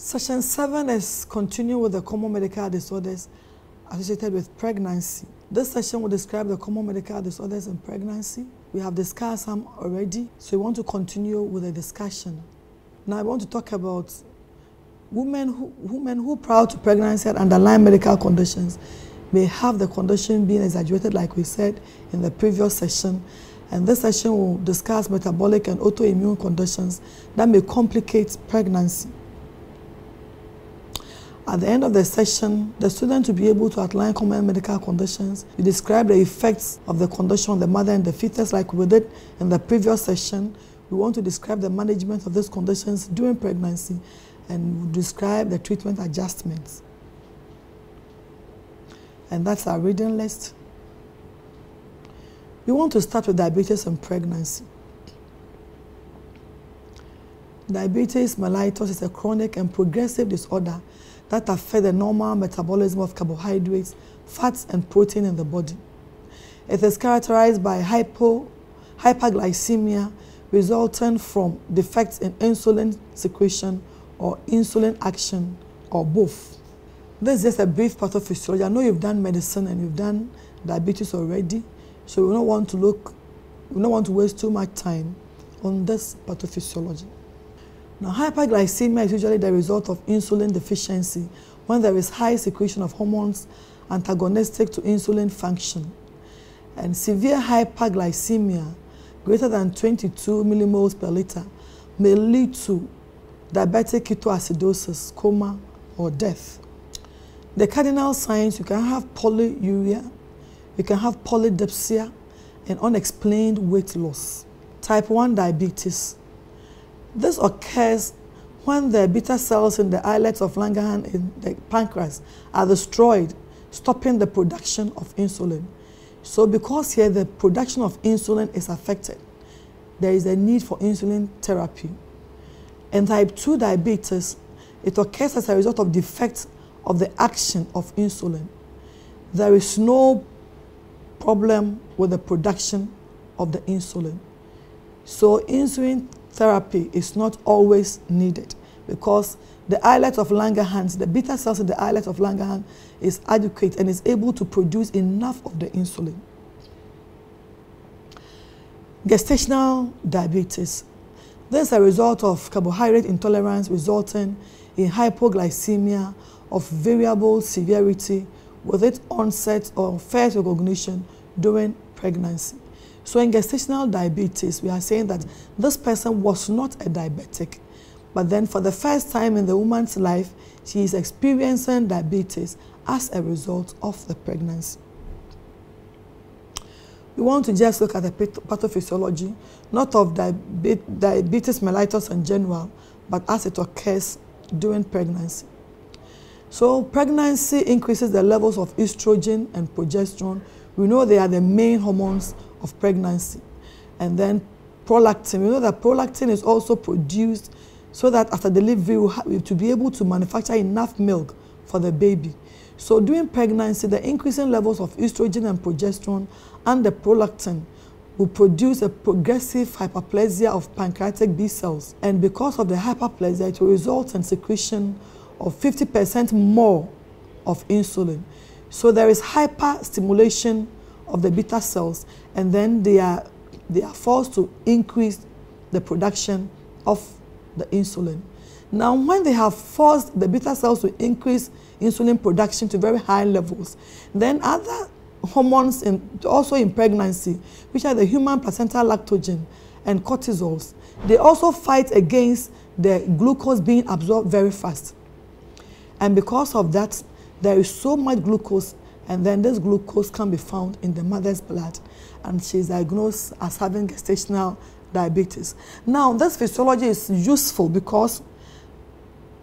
Session 7 is continue with the common medical disorders associated with pregnancy. This session will describe the common medical disorders in pregnancy. We have discussed some already, so we want to continue with the discussion. Now I want to talk about women who prior to pregnancy had underlying medical conditions may have the condition being exaggerated, like we said in the previous session. And this session will discuss metabolic and autoimmune conditions that may complicate pregnancy. At the end of the session, the student will be able to outline common medical conditions. We describe the effects of the condition on the mother and the fetus like we did in the previous session. We want to describe the management of these conditions during pregnancy and we'll describe the treatment adjustments. And that's our reading list. We want to start with diabetes and pregnancy. Diabetes mellitus is a chronic and progressive disorder that affect the normal metabolism of carbohydrates, fats, and protein in the body. It is characterized by hyperglycemia resulting from defects in insulin secretion or insulin action, or both. This is just a brief pathophysiology. I know you've done medicine and you've done diabetes already, so we don't want to waste too much time on this pathophysiology. Now, hyperglycemia is usually the result of insulin deficiency when there is high secretion of hormones antagonistic to insulin function. And severe hyperglycemia greater than 22 millimoles per liter may lead to diabetic ketoacidosis, coma, or death. The cardinal signs: you can have polyuria, you can have polydipsia, and unexplained weight loss. Type 1 diabetes. This occurs when the beta cells in the islets of Langerhans in the pancreas are destroyed, stopping the production of insulin. So because here the production of insulin is affected, there is a need for insulin therapy. In type 2 diabetes, it occurs as a result of defects of the action of insulin. There is no problem with the production of the insulin. So insulin therapy is not always needed because the islet of Langerhans, the beta cells in the islet of Langerhans is adequate and is able to produce enough of the insulin. Gestational diabetes. This is a result of carbohydrate intolerance resulting in hypoglycemia of variable severity with its onset or first recognition during pregnancy. So in gestational diabetes, we are saying that this person was not a diabetic, but then for the first time in the woman's life, she is experiencing diabetes as a result of the pregnancy. We want to just look at the pathophysiology, not of diabetes mellitus in general, but as it occurs during pregnancy. So pregnancy increases the levels of estrogen and progesterone. We know they are the main hormones of pregnancy. And then prolactin. We know that prolactin is also produced so that after delivery we have to be able to manufacture enough milk for the baby. So during pregnancy, the increasing levels of estrogen and progesterone and the prolactin will produce a progressive hyperplasia of pancreatic B cells. And because of the hyperplasia, it will result in secretion of 50% more of insulin. So there is hyperstimulation of the beta cells, and then they are forced to increase the production of the insulin. Now, when they have forced the beta cells to increase insulin production to very high levels, then other hormones also in pregnancy, which are the human placental lactogen and cortisols, they also fight against the glucose being absorbed very fast. And because of that, there is so much glucose, and then this glucose can be found in the mother's blood, and she is diagnosed as having gestational diabetes. Now, this physiology is useful because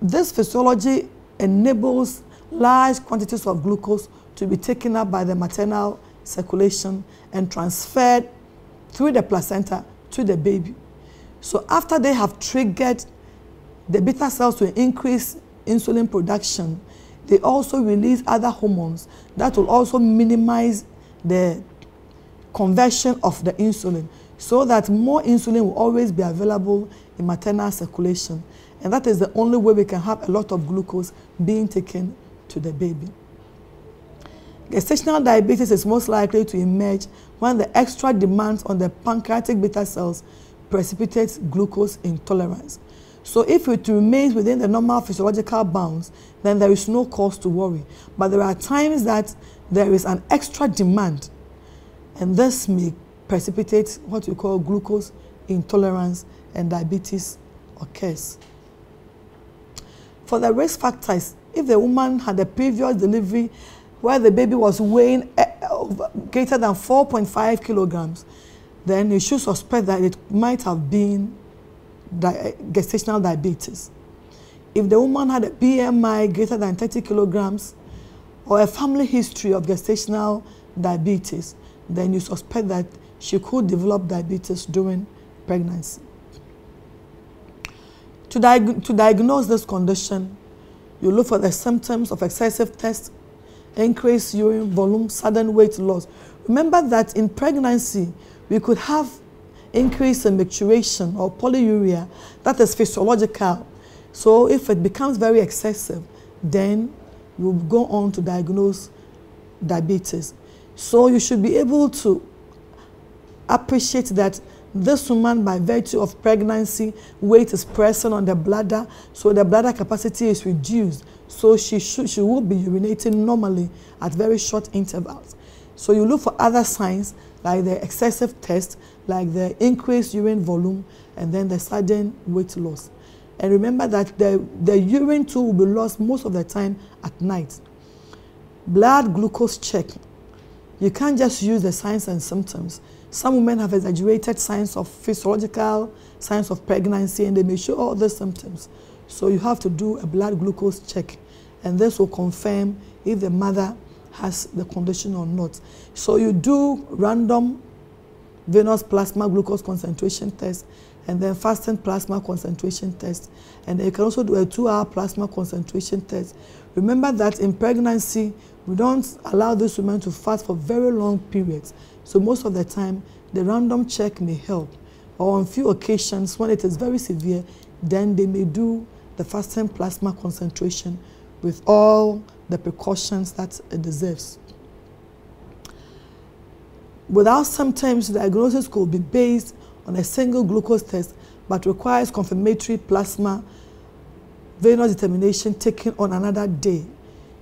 this physiology enables large quantities of glucose to be taken up by the maternal circulation and transferred through the placenta to the baby. So after they have triggered the beta cells to increase insulin production, they also release other hormones that will also minimize the conversion of the insulin. so that more insulin will always be available in maternal circulation. And that is the only way we can have a lot of glucose being taken to the baby. Gestational diabetes is most likely to emerge when the extra demands on the pancreatic beta cells precipitates glucose intolerance. So if it remains within the normal physiological bounds, then there is no cause to worry. But there are times that there is an extra demand, and this may precipitate what we call glucose intolerance, and diabetes occurs. For the risk factors, if the woman had a previous delivery where the baby was weighing greater than 4.5 kilograms, then you should suspect that it might have been gestational diabetes. If the woman had a BMI greater than 30 kilograms or a family history of gestational diabetes, then you suspect that she could develop diabetes during pregnancy. To diagnose this condition, you look for the symptoms of excessive thirst, increased urine volume, sudden weight loss. Remember that in pregnancy, we could have increase in micturition or polyuria that is physiological. So if it becomes very excessive, then we'll go on to diagnose diabetes. So you should be able to appreciate that this woman, by virtue of pregnancy, weight is pressing on the bladder, so the bladder capacity is reduced. So she will be urinating normally at very short intervals. So you look for other signs like the excessive thirst, like the increased urine volume, and then the sudden weight loss. And remember that the urine too will be lost most of the time at night. Blood glucose check. You can't just use the signs and symptoms. Some women have exaggerated signs of physiological signs of pregnancy, and they may show all the symptoms. So you have to do a blood glucose check, and this will confirm if the mother has the condition or not. So you do random venous plasma glucose concentration test, and then fasting plasma concentration test, and then you can also do a 2-hour plasma concentration test. Remember that in pregnancy, we don't allow these women to fast for very long periods. So most of the time, the random check may help. Or on few occasions, when it is very severe, then they may do the fasting plasma concentration with all the precautions that it deserves. Without symptoms, the diagnosis could be based on a single glucose test, but requires confirmatory plasma venous determination taken on another day.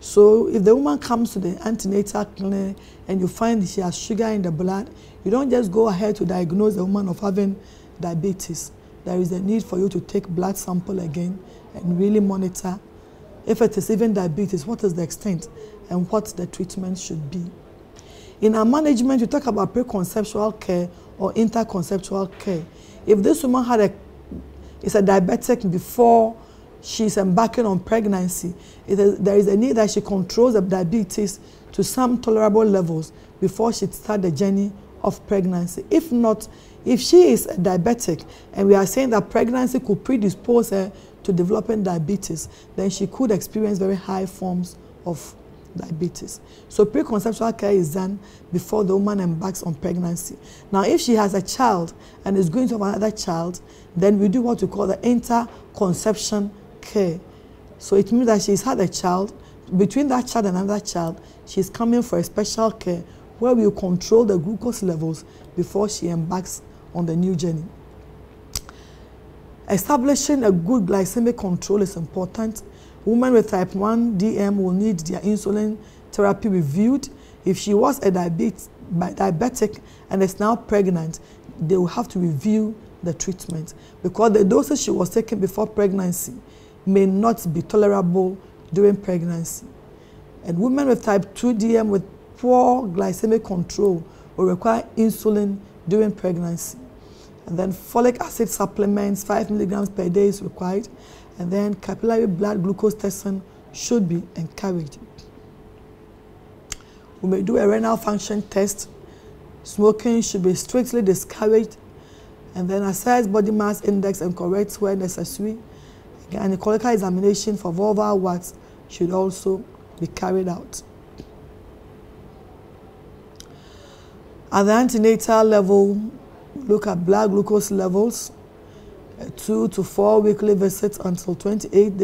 So if the woman comes to the antenatal clinic and you find she has sugar in the blood, you don't just go ahead to diagnose the woman of having diabetes. There is a need for you to take blood sample again and really monitor if it is even diabetes, what is the extent and what the treatment should be. In our management, we talk about pre-conceptual care or interconceptual care. If this woman is a diabetic before she's embarking on pregnancy, there is a need that she controls the diabetes to some tolerable levels before she starts the journey of pregnancy. If not, if she is a diabetic and we are saying that pregnancy could predispose her to developing diabetes, then she could experience very high forms of diabetes. So pre-conceptual care is done before the woman embarks on pregnancy. Now, if she has a child and is going to have another child, then we do what we call the interconception care. So it means that she's had a child. Between that child and another child, she's coming for a special care where we control the glucose levels before she embarks on the new journey. Establishing a good glycemic control is important. Women with type 1 DM will need their insulin therapy reviewed. If she was a diabetic and is now pregnant, they will have to review the treatment because the doses she was taking before pregnancy may not be tolerable during pregnancy. And women with type 2 DM with poor glycemic control will require insulin during pregnancy. And then folic acid supplements, 5 milligrams per day is required. And then capillary blood glucose testing should be encouraged. We may do a renal function test. Smoking should be strictly discouraged. And then assess body mass index and correct where necessary. Gynecological examination for vulval warts should also be carried out. At the antenatal level, We look at blood glucose levels, 2 to 4 weekly visits until 28th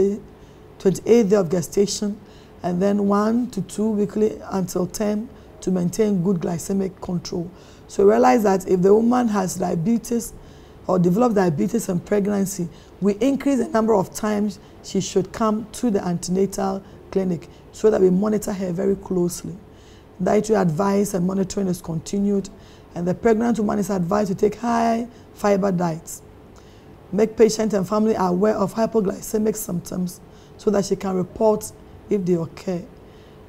day of gestation, and then 1 to 2 weekly until 10 to maintain good glycemic control. So realize that if the woman has diabetes or developed diabetes in pregnancy, we increase the number of times she should come to the antenatal clinic so that we monitor her very closely. Dietary advice and monitoring is continued, and the pregnant woman is advised to take high fiber diets. Make patient and family aware of hypoglycemic symptoms so that she can report if they occur.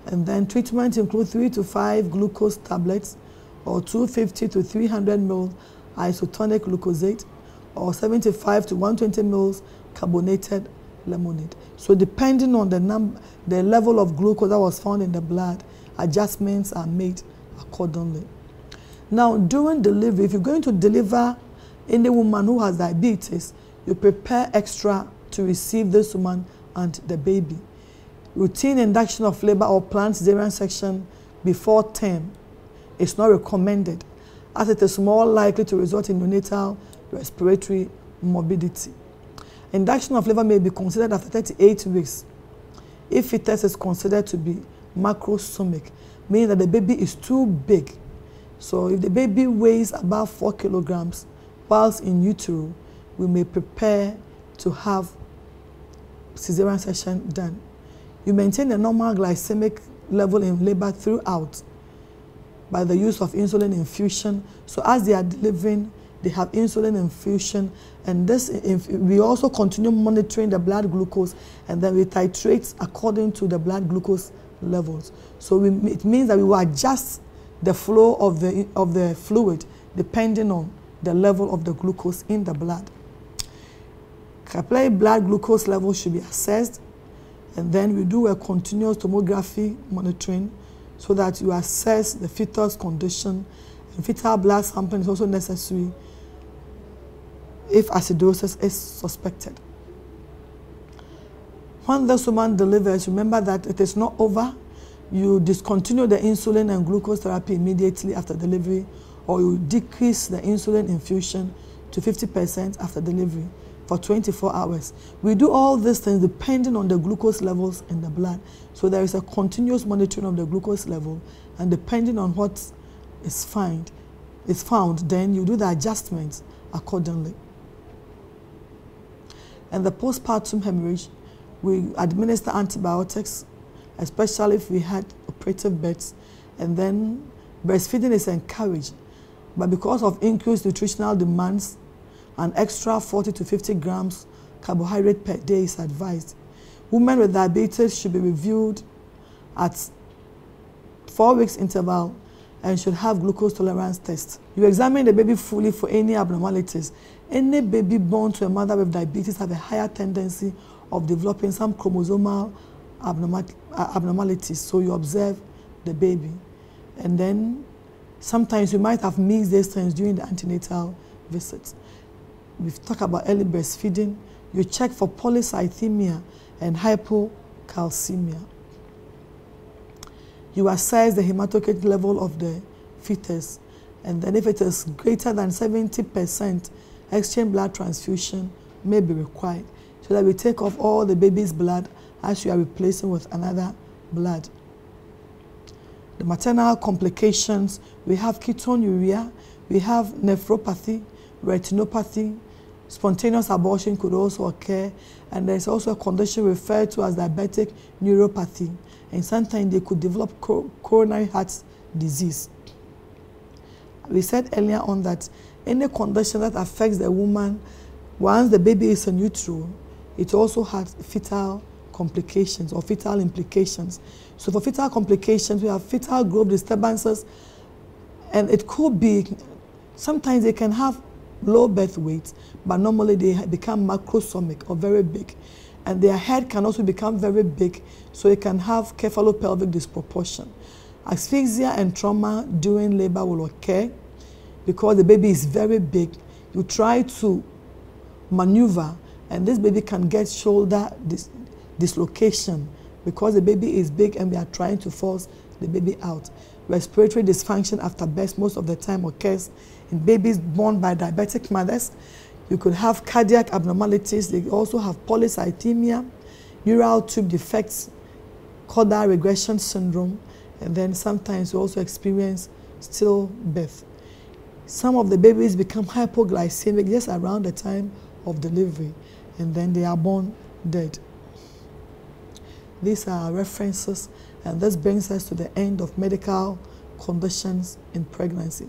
And then treatment includes 3 to 5 glucose tablets or 250 to 300 ml isotonic glucosate or 75 to 120 ml carbonated lemonade. So depending on the level of glucose that was found in the blood, adjustments are made accordingly. Now, during delivery, if you're going to deliver any woman who has diabetes, you prepare extra to receive this woman and the baby. Routine induction of labor or planned cesarean section before term is not recommended, as it is more likely to result in neonatal respiratory morbidity. Induction of labor may be considered after 38 weeks if fetus is considered to be macrosomic, meaning that the baby is too big. So if the baby weighs about 4 kilograms whilst in utero, we may prepare to have cesarean section done. You maintain a normal glycemic level in labor throughout by the use of insulin infusion. So as they are delivering, they have insulin infusion, and we also continue monitoring the blood glucose, and then we titrate according to the blood glucose levels. So it means that we will adjust the flow of the fluid depending on the level of the glucose in the blood. Capillary blood glucose level should be assessed, and then we do a continuous tomography monitoring so that you assess the fetus condition, and fetal blood sampling is also necessary if acidosis is suspected. When this woman delivers, remember that it is not over. You discontinue the insulin and glucose therapy immediately after delivery, or you decrease the insulin infusion to 50% after delivery for 24 hours. We do all these things depending on the glucose levels in the blood. So there is a continuous monitoring of the glucose level, and depending on what is found, then you do the adjustments accordingly. And the postpartum hemorrhage, we administer antibiotics, especially if we had operative births, and then breastfeeding is encouraged. But because of increased nutritional demands, an extra 40 to 50 grams carbohydrate per day is advised. Women with diabetes should be reviewed at 4 weeks interval and should have glucose tolerance tests. You examine the baby fully for any abnormalities. Any baby born to a mother with diabetes have a higher tendency of developing some chromosomal abnormalities, so you observe the baby. And then sometimes you might have missed these things during the antenatal visits. We've talked about early breastfeeding. You check for polycythemia and hypocalcemia. You assess the hematocrit level of the fetus, and then if it is greater than 70%, exchange blood transfusion may be required, so that we take off all the baby's blood as you are replacing with another blood. The maternal complications, we have ketonuria, we have nephropathy, retinopathy, spontaneous abortion could also occur, and there's also a condition referred to as diabetic neuropathy, and sometimes they could develop coronary heart disease. We said earlier on that any condition that affects the woman once the baby is in utero, it also has fetal complications or fetal implications. So for fetal complications, we have fetal growth disturbances, and it could be, sometimes they can have low birth weight, but normally they become macrosomic or very big. And their head can also become very big, so it can have cephalopelvic disproportion. Asphyxia and trauma during labor will occur because the baby is very big. You try to maneuver, and this baby can get shoulder dislocation because the baby is big and we are trying to force the baby out. Respiratory dysfunction after birth most of the time occurs in babies born by diabetic mothers. You could have cardiac abnormalities. They also have polycythemia, neural tube defects, caudal regression syndrome, and then sometimes you also experience stillbirth. Some of the babies become hypoglycemic just around the time of delivery, and then they are born dead. These are references, and this brings us to the end of medical conditions in pregnancy.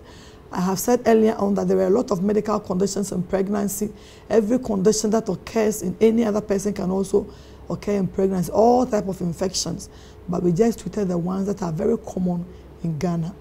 I have said earlier on that there are a lot of medical conditions in pregnancy. Every condition that occurs in any other person can also occur in pregnancy, all types of infections, but we just treated the ones that are very common in Ghana.